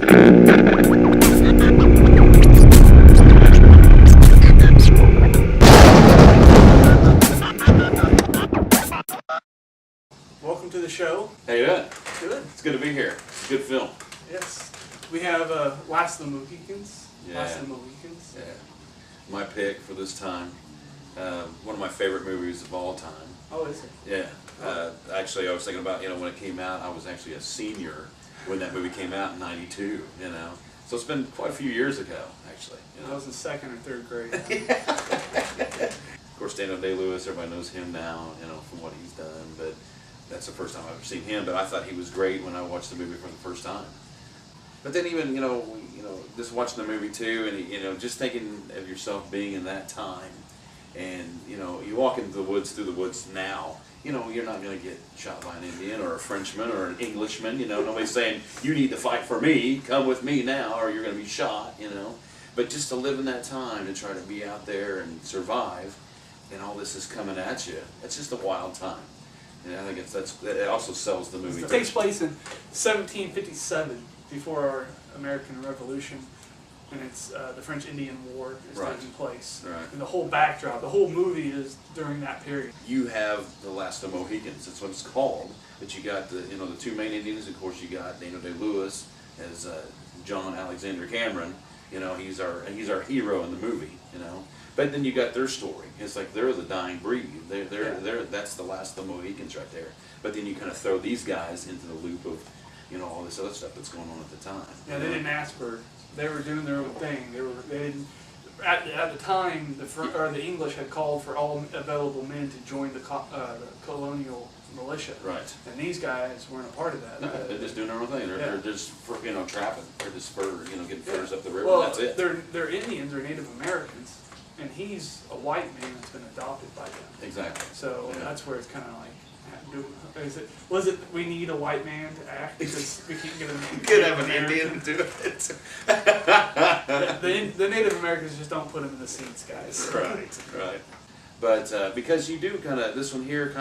Welcome to the show. How you doing? Good. It's good to be here. It's a good film. Yes. We have Last of the Mohicans. Yeah. Last of the Mohicans. Yeah. My pick for this time. One of my favorite movies of all time. Oh, is it? Yeah. Actually, I was thinking about, when it came out, I was actually a senior when that movie came out in '92, So it's been quite a few years ago, actually. I was in second or third grade. Of course, Daniel Day-Lewis, everybody knows him now, from what he's done, but that's the first time I've ever seen him, but I thought he was great when I watched the movie for the first time. But then even, just watching the movie too, and, just thinking of yourself being in that time, and, you walk into the woods, through the woods now, you're not going to get shot by an Indian or a Frenchman or an Englishman, nobody's saying, you need to fight for me, come with me now, or you're going to be shot, But just to live in that time, to try to be out there and survive, and all this is coming at you, it's just a wild time. And I think it also sells the movie. It takes place in 1757, before our American Revolution, and it's the French-Indian War is taking place. Right. And the whole backdrop, the whole movie is during that period. You have the Last of the Mohicans. That's what it's called. But you got the the two main Indians. Of course, you got Daniel Day-Lewis as John Alexander Cameron. He's our hero in the movie. But then you got their story. It's like they're the dying breed. That's the Last of the Mohicans right there. But then you kind of throw these guys into the loop of all this other stuff that's going on at the time. Yeah, they didn't ask for. They were doing their own thing. They didn't. At the time, the English had called for all available men to join the colonial militia. Right. And these guys weren't a part of that. No, they're just doing their own thing. They're just trapping. They're just getting furs up the river. Well, and that's it. they're Indians or Native Americans, and he's a white man that's been adopted by them. Exactly. So that's where it's kind of like. Was it we need a white man to act because we can't get an Indian to do it. The Native Americans just don't put them in the seats, guys. Right. But because you do this one here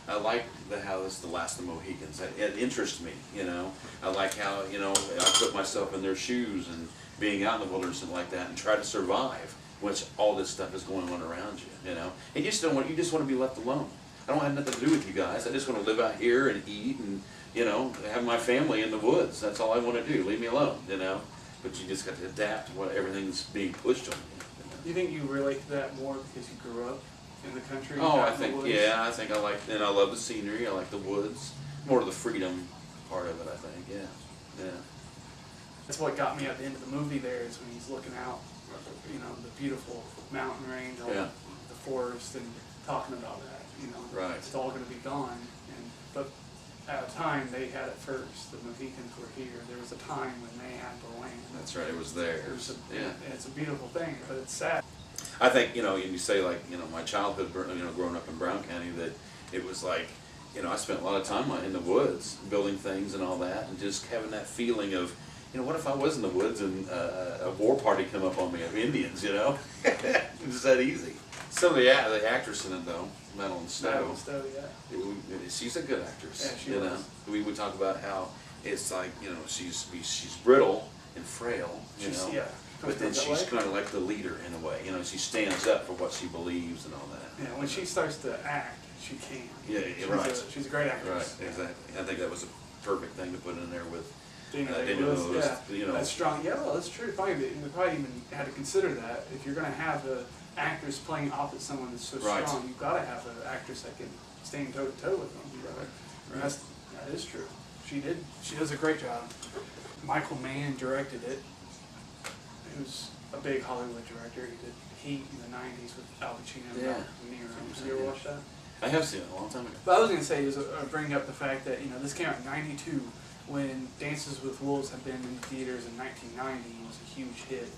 I like how this is the Last of the Mohicans. It interests me, I like how, I put myself in their shoes and being out in the wilderness and like that and try to survive, which all this stuff is going on around you, And you just want to be left alone. I don't have nothing to do with you guys. I just want to live out here and eat and, have my family in the woods. That's all I want to do. Leave me alone, But you just got to adapt to what everything's being pushed on you. Do you think you relate to that more because you grew up in the country? Oh, I think I like, and I love the scenery. I like the woods. More of the freedom part of it, I think. Yeah. That's what got me at the end of the movie. There is when he's looking out, the beautiful mountain range, all the forest, and talking about that. Right. It's all going to be gone. But at a time they had it first. The Mohicans were here. There was a time when they had the land. That's right. It was theirs. It's a beautiful thing, but it's sad. I think and you say my childhood, growing up in Brown County, that it was like I spent a lot of time in the woods building things and all that, and just having that feeling of what if I was in the woods and a war party come up on me of Indians, It was that easy. Some of the actress in it though, Madeline Stowe, she's a good actress. Yeah, she was. We would talk about how it's like she's brittle and frail, but then she's kind of like the leader in a way. She stands up for what she believes and all that. Yeah, when she starts to act, she can. Yeah, right. She's a great actress. Right, exactly. I think that was a perfect thing to put in there with Daniel Day-Lewis. Yeah, that's strong. Yeah, well, that's true. We probably even had to consider that. If you're going to have the actress playing opposite someone that's so strong, you've got to have an actress that can stand toe to toe with them. Right. That is true. She does a great job. Michael Mann directed it. He was a big Hollywood director. He did Heat in the '90s with Al Pacino and De Niro. Have you ever watched that? I have seen it a long time ago. But I was going to say, bring up the fact that this came out in '92 when Dances with Wolves had been in the theaters in 1990. It was a huge hit.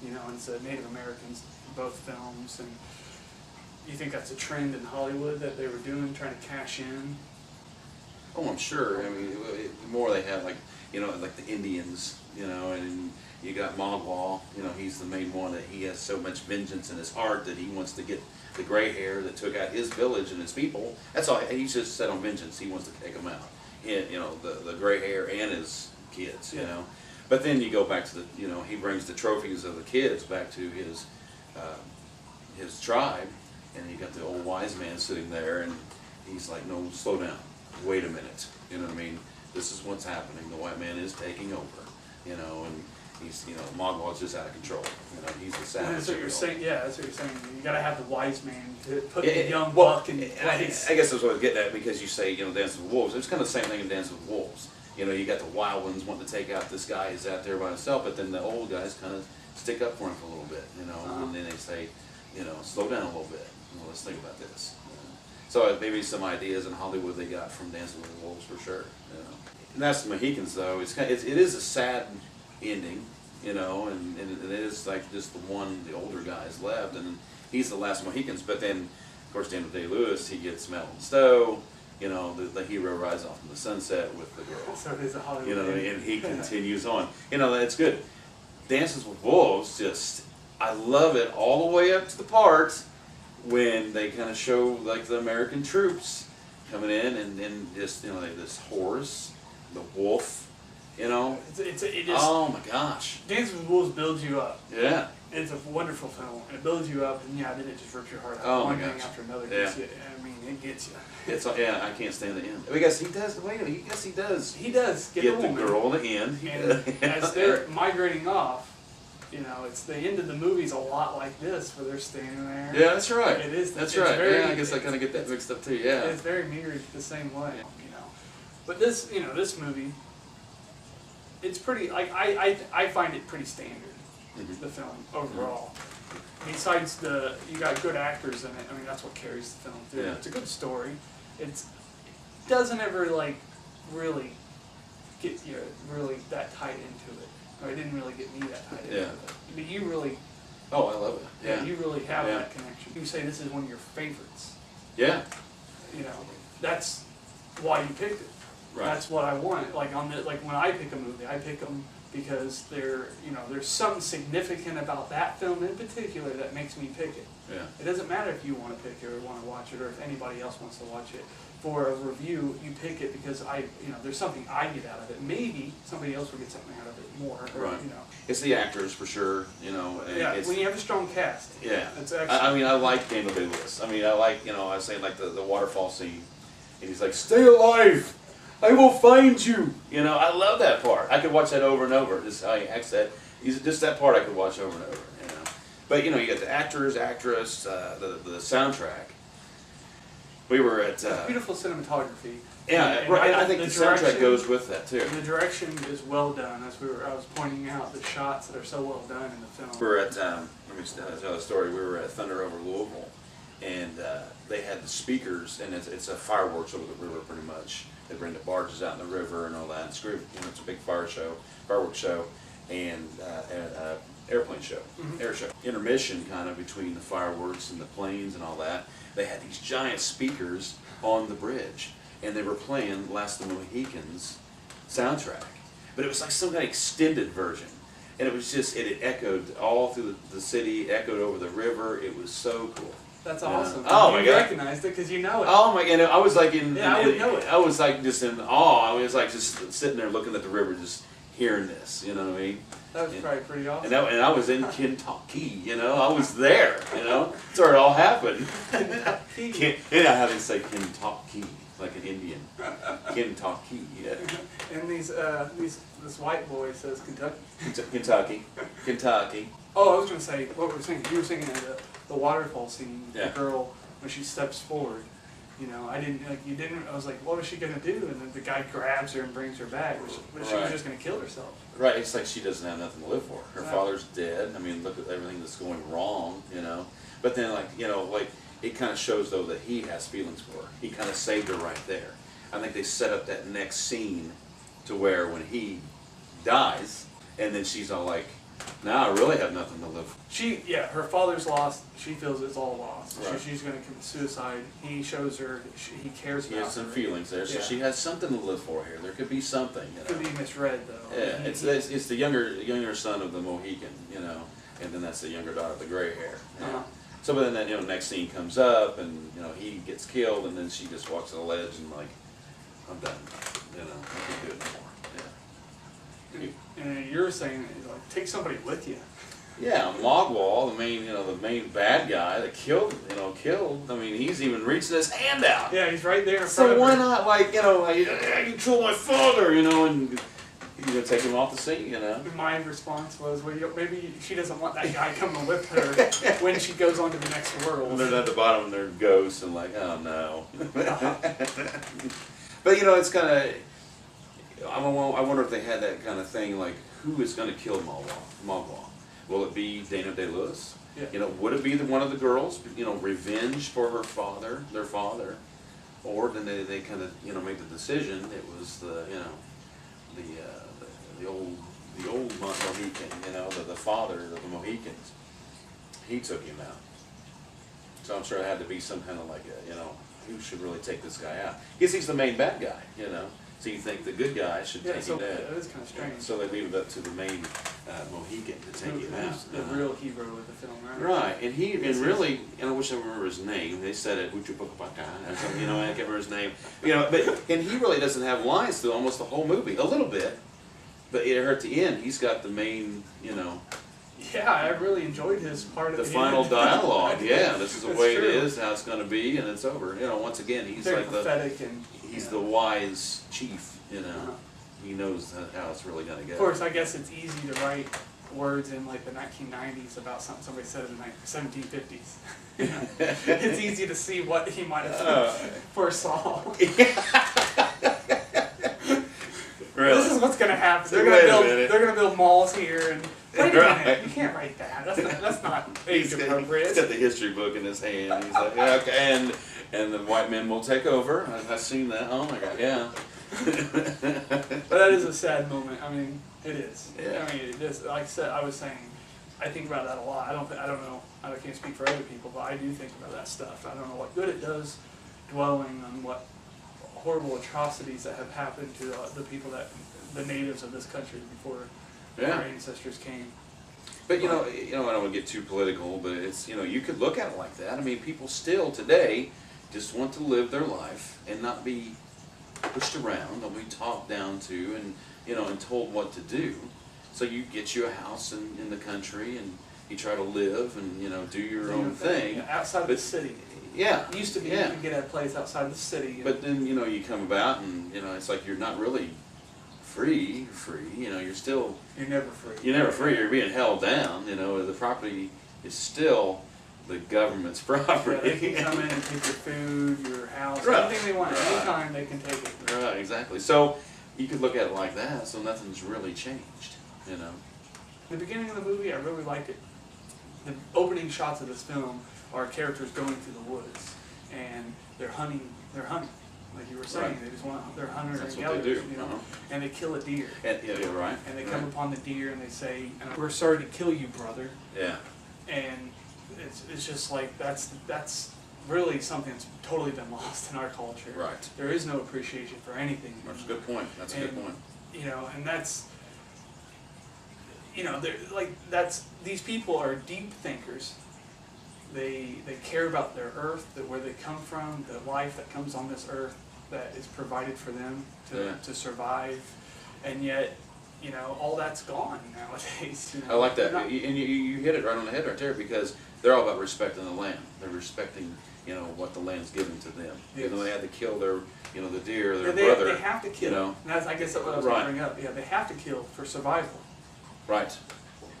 And it's Native Americans, both films. And you think that's a trend in Hollywood that they were doing, trying to cash in? Oh, I'm sure. I mean, the more they have, like the Indians, and you got Magua, he's the main one, that he has so much vengeance in his heart that he wants to get the gray hair that took out his village and his people. That's all. He's just set on vengeance. He wants to take them out. The gray hair and his kids, But then you go back to the, he brings the trophies of the kids back to his tribe, and you got the old wise man sitting there, and he's like, no, slow down, wait a minute, you know what I mean? This is what's happening. The white man is taking over, and he's, Mogwai's just out of control. He's the savage. And that's what you're saying. Yeah, that's what you're saying. You got to have the wise man to put Yeah, the young well, buck in place. I guess that's what I was getting at, because you say, Dance with Wolves. It's kind of the same thing in Dance with Wolves. You got the wild ones wanting to take out this guy who's out there by himself, but then the old guys kind of stick up for him for a little bit, and then they say, slow down a little bit. Let's think about this. So maybe some ideas in Hollywood they got from Dancing with the Wolves for sure. And that's the Mohicans, though. It is a sad ending, and it is like just the older guy's left, and he's the last Mohicans. But then, of course, Daniel Day-Lewis, he gets Madeline Stowe. The hero rides off in the sunset with the girl. So it is a Hollywood. And he continues on. That's good. Dances with Wolves, I love it all the way up to the part when they kind of show like the American troops coming in, and just this horse, the wolf, It just, oh my gosh. Dance with Wolves builds you up. Yeah. It's a wonderful film. It builds you up, and then it just rips your heart out. Oh One my thing gosh. after another Yeah. gets you. I mean, it gets you. I can't stand the end. Because he does. Wait a minute. Yes, he does. He does Get the the woman. girl in the end. And as they're migrating off, it's the end of the movie's a lot like this, where they're standing there. Yeah, that's right. It is. That's it's right. Very, I guess I kind of get that mixed up too. Yeah. It's very mirrored the same way. But this, this movie, it's pretty. I find it pretty standard. Mhm. The film overall. Besides you got good actors in it. I mean, that's what carries the film through. Yeah. It's a good story. It doesn't ever really get you really that tied into it. Or it didn't really get me that tied into Yeah. it. But you really, Oh, I love it. Yeah. you really have Yeah. that connection. You say this is one of your favorites. Yeah. That's why you picked it. Right. That's what I want. Like when I pick a movie, I pick them because there's something significant about that film in particular that makes me pick it. Yeah. It doesn't matter if you want to pick it or want to watch it, or if anybody else wants to watch it. For a review, you pick it because there's something I get out of it. Maybe somebody else will get something out of it more. Or, Right. It's the actors for sure. Yeah. It's, When you have a strong cast. yeah. It's excellent. I like Daniel Day-Lewis. I like, I was saying like the waterfall scene, and he's like, "Stay alive, I will find you." I love that part. I could watch that over and over. Just how he acts that. Just that part I could watch over and over. But you got the actors, actress, the soundtrack. We were at Beautiful cinematography. yeah, And right. I think the soundtrack direction- goes with that too. The direction is well done, as I was pointing out the shots that are so well done in the film. We were at let me tell a story. We were at Thunder over Louisville, and they had the speakers, and it's a fireworks over the river pretty much. They bring the barges out in the river and all that. It's great. It's a big fireworks show, and an airplane show, air show. Intermission kind of between the fireworks and the planes and all that. They had these giant speakers on the bridge, and they were playing Last of the Mohicans soundtrack. But it was like some kind of extended version. And it was just, it echoed all through the city, echoed over the river. It was so cool. That's awesome. Oh my You God. recognized it because you know it. Oh my God, I was like I would know it. I was like just in awe. I was like just sitting there looking at the river, just hearing this, you know what I mean? That was probably pretty awesome. And I was in Kentucky, I was there, That's where it all happened. How they say Kentucky, like an Indian. Kentucky, yeah. And this white boy says Kentucky. Kentucky. Oh, I was going to say, what we were saying, you were singing the waterfall scene, Yeah. the girl, when she steps forward. I was like, what was she going to do? And then the guy grabs her and brings her back, but she was Right. just going to kill herself. Right, it's like she doesn't have nothing to live for. Her Right. father's dead. I mean, look at everything that's going wrong, But then, it kind of shows, though, that he has feelings for her. He kind of saved her right there. I think they set up that next scene to where when he dies, and then she's all like, now I really have nothing to live for. Her father's lost. She feels it's all lost. Right. She's going to commit suicide. He shows her he cares He about has some her. feelings there, so Yeah. she has something to live for here. There could be something, Could be misread, though. Yeah, it's the younger son of the Mohican, and then that's the younger daughter of the gray hair. Uh-huh. So, but then that next scene comes up, and he gets killed, and then she just walks to the ledge and like, I'm done. I can't do it anymore. Yeah. And you're saying, like, take somebody with you. Yeah, Mogwai, the main bad guy that killed. I mean, he's even reaching his hand out. Yeah, he's right there in front So of why her. not, you killed my father, and you take him off the scene, My response was, well, maybe she doesn't want that guy coming with her when she goes on to the next world. And they're at the bottom, and they're ghosts, and like, oh no. But it's kind of. I wonder if they had that kind of thing, like, who is going to kill Mogwai? Will it be Dana Day-Lewis? Yeah. Would it be one of the girls? Revenge for their father, or then they kind of made the decision. It was the old Mohican, the father of the Mohicans. He took him out. So I'm sure it had to be some kind of who should really take this guy out? Because he's the main bad guy, So you think the good guy should take him down. That is kind of strange. So they leave it up to the main Mohican to take him out. Who's the real hero of the film, right? Right, and really, I wish I remember his name. They said it, Uchupakapaka, or something, I can't remember his name. And he really doesn't have lines through almost the whole movie, a little bit. But at the end, he's got the main, Yeah, I really enjoyed his part of the final dialogue. Yeah, this is the way true. it is, how it's going to be, and it's over. Once again, he's Very like pathetic and he's the wise chief. He knows how it's really going to go. Of course, I guess it's easy to write words in like the 1990s about something somebody said in the 1750s. It's easy to see what he might have foresaw. Really? This is what's going to happen. So wait a minute. They're going to build malls here, and wait a Right. minute, you can't write that. That's not age appropriate. He's got the history book in his hand. He's like, yeah, okay, and the white men will take over. I've seen that. Oh my God, yeah. But that is a sad moment. I mean, it is. Yeah. I mean, it is. Like I said, I was saying, I think about that a lot. I don't know. I can't speak for other people, but I do think about that stuff. I don't know what good it does dwelling on what horrible atrocities that have happened to the people the natives of this country before our ancestors came. But I don't want to get too political, but it's you could look at it like that. I mean, people still today just want to live their life and not be pushed around, not be talked down to, and and told what to do. So you get you a house in the country, and you try to live and do your own thing. Yeah, outside the city. Yeah. It used to be you could get a place outside the city. But then you come about and it's like you're not really free. You're still. You're never free. You're never free. You're being held down. The property is still the government's property. Yeah, they can come in and take your food, your house, Right. anything they want. Right. Anytime they can take it. Right, exactly. So you could look at it like that. So nothing's really changed. The beginning of the movie, I really liked it. The opening shots of this film are characters going through the woods, and they're hunting. Like you were saying, Right. they're hunters That's and what they gatherers, do. Uh-huh. and they kill a deer. And, yeah, right. And they right. come upon the deer and they say, "We're sorry to kill you, brother." Yeah. And it's just like that's really something that's totally been lost in our culture. Right. There is no appreciation for anything. That's a good point. That's a good point. And that's these people are deep thinkers. They care about their earth, where they come from, the life that comes on this earth that is provided for them to survive, and yet all that's gone nowadays. I like that, and you hit it right on the head right there, because they're all about respecting the land. They're respecting what the land's given to them. Yes. They had to kill their the deer, their they, brother. They have to kill. And that's, I guess that's what I was going to bring up. Yeah, they have to kill for survival. Right.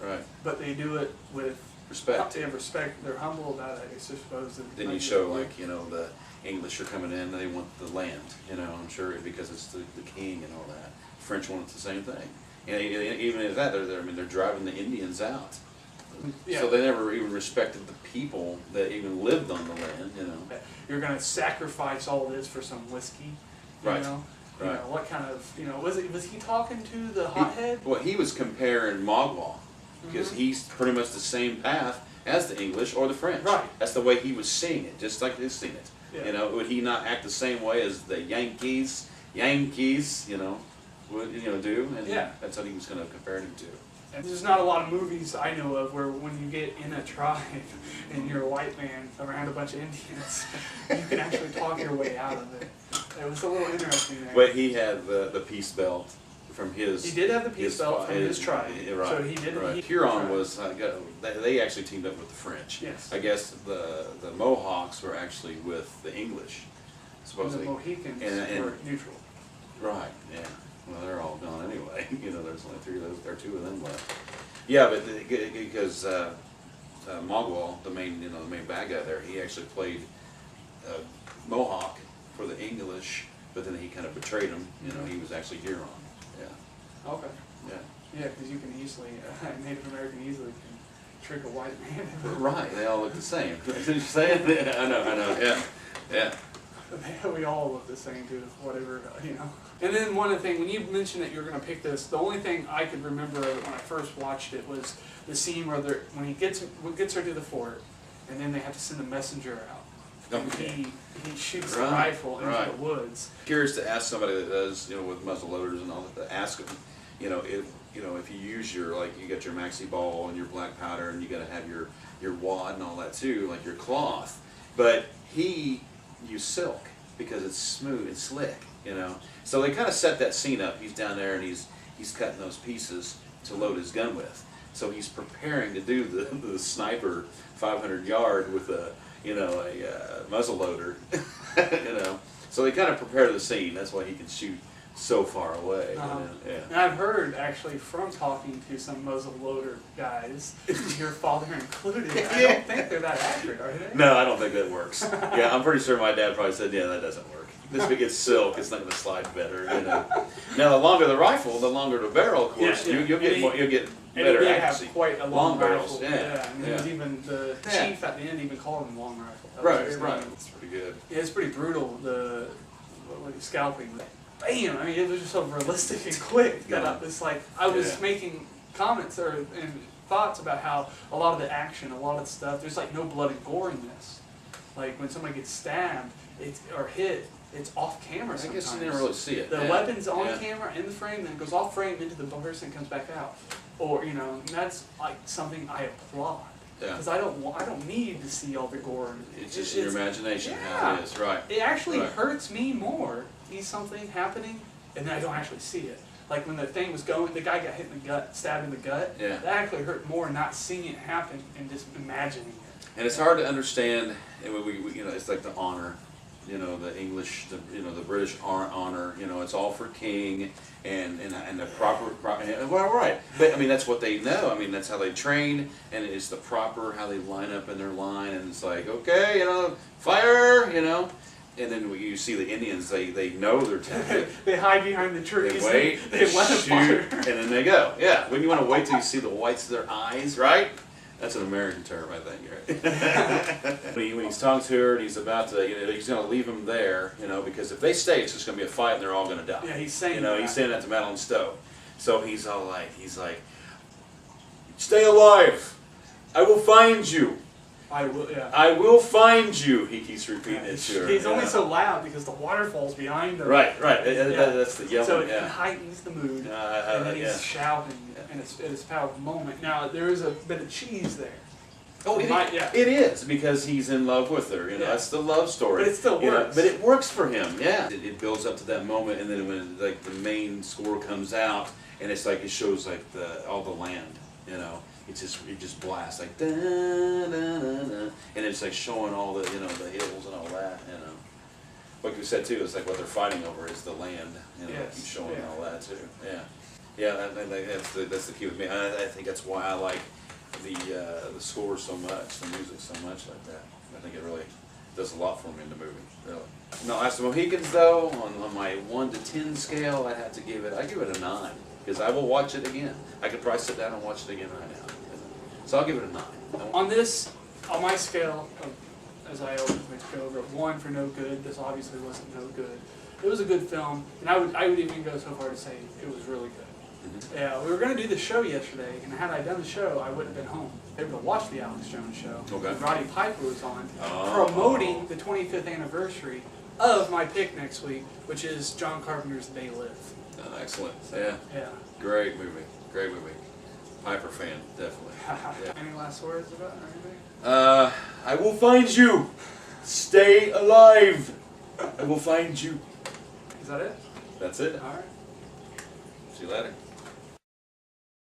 Right. But they do it with respect. They have respect. They're humble about it, I suppose. Then you show the English are coming in, they want the land. I'm sure because it's the king and all that. French want the same thing. And even at that, they're driving the Indians out. Yeah. So they never even respected the people that even lived on the land. You're going to sacrifice all this for some whiskey. Right. Right. What kind of was he talking to the hothead? He was comparing Mogwai, because he's pretty much the same path as the English or the French. Right. That's the way he was seeing it, just like they've seen it. Yeah. Would he not act the same way as the Yankees, would do? And that's what he was going to compare him to. And there's not a lot of movies I know of where when you get in a tribe and you're a white man around a bunch of Indians, you can actually talk your way out of it. It was a little interesting there. But he had the peace belt from his. He did have the peace belt from his tribe. Right. So he did. Right. Huron was. They actually teamed up with the French. Yes. I guess the Mohawks were actually with the English, supposedly. And the Mohicans were neutral. Right. Yeah. Well, they're all gone anyway. There's only 3 of those, or 2 of them left. Yeah, but because Mogwai, the main bad guy there, he actually played Mohawk for the English, but then he kind of betrayed him. He was actually Huron. Yeah. Okay. Yeah. Yeah, because you can easily, Native American easily can trick a white man. Right. They all look the same. Is that what you're saying? I know. Yeah. Yeah. We all look the same to whatever, And then one of the things, when you mentioned that you were going to pick this, the only thing I could remember when I first watched it was the scene where when he gets her to the fort, and then they have to send a messenger out. Okay. He shoots the rifle into the woods. Curious to ask somebody that does, with muzzle loaders and all that, to ask them, if you use you got your maxi ball and your black powder, and you got to have your wad and all that too, like your cloth, but he used silk because it's smooth and slick, So they kind of set that scene up. He's down there and he's cutting those pieces to load his gun with. So he's preparing to do the sniper 500 yard with a muzzle loader, So they kind of prepare the scene. That's why he can shoot so far away. Yeah. And I've heard actually from talking to some muzzle loader guys, your father included, I don't think they're that accurate, are they? No, I don't think that works. Yeah, I'm pretty sure my dad probably said, yeah, that doesn't work. This big gets silk, it's not going to slide better. Now, the longer the rifle, the longer the barrel. Of course, you'll get better accuracy. Have quite a long barrels. rifle. And there's even the chief at the end even called him long rifle. Right. It's pretty good. Yeah, it's pretty brutal. The scalping. Bam! I mean, it was just so realistic and quick that it's like I was making comments and thoughts about how a lot of the action, a lot of the stuff, there's like no blood and gore in this. Like when somebody gets stabbed, or hit, it's off camera sometimes. I guess you never really see it. The weapon's on camera in the frame, then it goes off frame into the person and comes back out. Or and that's like something I applaud. Because I don't need to see all the gore. It's just your imagination how it is, right? It actually hurts me more see something happening and then I don't actually see it. Like when the thing was going, the guy got hit in the gut, stabbed in the gut. Yeah. That actually hurt more not seeing it happen and just imagining it. And it's hard to understand. And we it's like the honor. The English, the British honor, it's all for king and the proper, well, right. But I mean, that's what they know. I mean, that's how they train, and it's the proper, how they line up in their line, and it's like, okay, fire, and then you see the Indians, they know their tactic. They hide behind the trees. They wait, they let them fire. and then they go. Yeah, when you want to wait till you see the whites of their eyes, right? That's an American term, I think, right? when he's talking to her and he's about to, he's going to leave him there, because if they stay, it's just going to be a fight and they're all going to die. Yeah, he's saying that. He's saying that to Madeline Stowe. So he's like, stay alive. I will find you. I will, yeah. I will find you. He keeps repeating it to her. He's only so loud because the waterfall's behind him. Right. That's the yelling. So it heightens the mood, and then he's shouting, and it's a powerful moment. Now there is a bit of cheese there. Oh, it is because he's in love with her. That's the love story. But it still works. But it works for him. Yeah. It builds up to that moment, and then when the main score comes out, and it's like it shows like all the land. It just blasts like da, da, da, da, and it's like showing all the the hills and all that. Like we said too, it's like what they're fighting over is the land. Keep showing all that too. Yeah. That's the key with me. I think that's why I like the score so much, the music so much like that. I think it really does a lot for me in the movie. Really. No, as the Mohicans though, on my 1 to 10 scale, I give it a 9 because I will watch it again. I could probably sit down and watch it again right now. So I'll give it a 9. On my scale, as I always go over, 1 for no good. This obviously wasn't no good. It was a good film, and I would even go so far to say it was really good. Mm-hmm. Yeah, we were going to do the show yesterday, and had I done the show, I wouldn't have been home. Able to watch the Alex Jones show. Okay. Roddy Piper was on, promoting the 25th anniversary of my pick next week, which is John Carpenter's They Live. Oh, excellent. Yeah. Great movie. Piper fan, definitely. Any last words about anything? I will find you. Stay alive. I will find you. Is that it? That's it. All right. See you later.